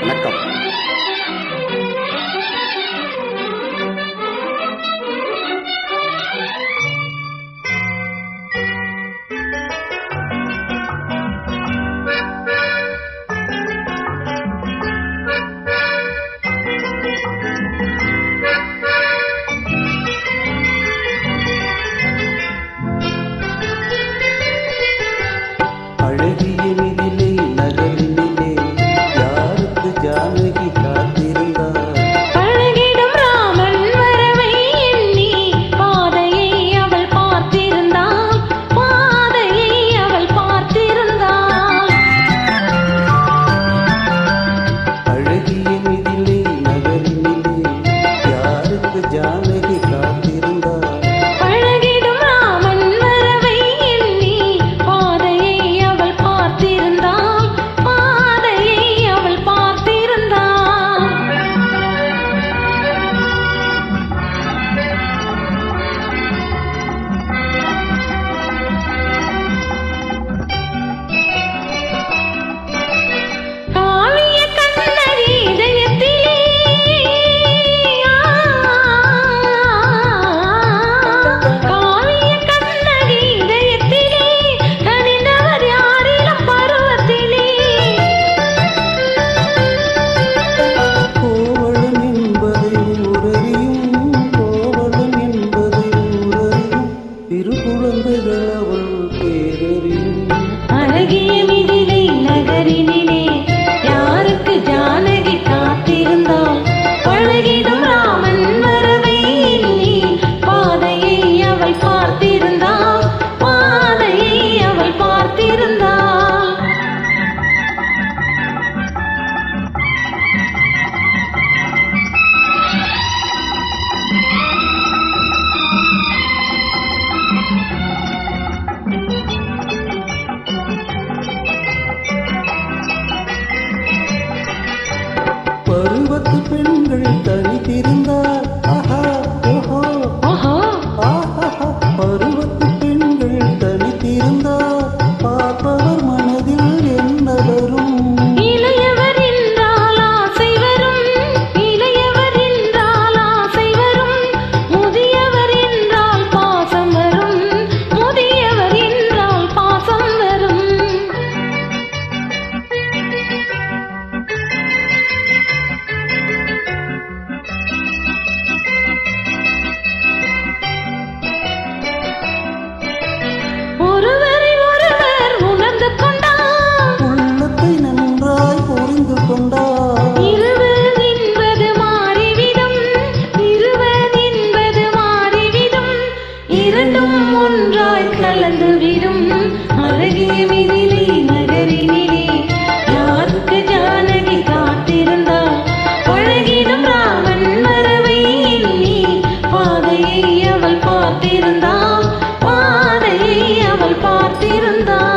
வணக்கம். பருவத்து பெண்கள் தனித்திருந்தார். பருவத்து பெண்கள் தனித்திருந்தார். பார்ப்பவர் மனதில் என்ன வரும்? இளையவர் என்றால் ஆசை வரும், இளையவர் என்றால் ஆசை வரும். முதியவர் என்றால் பாசம் வரும், முதியவர் என்றால் பாசம் வரும். ஒருவரை ஒருவர் உணர்ந்து கொண்டார், உள்ளத்தை நன்றாய் புரிந்து கொண்டார். இருவர் என்பது மாறிவிடும், இருவர் என்பது மாறிவிடும். இரண்டும் ஒன்றாய் கலந்துவிடும். அழகிய மிதிலை நகரினிலே யாருக்கு ஜானகி காத்திருந்தார்? பழகிடும் ராமன் வரவை எண்ணி பாதையை அவள் பார்த்திருந்தாள், பாதையை அவள் பார்த்திருந்தாள்.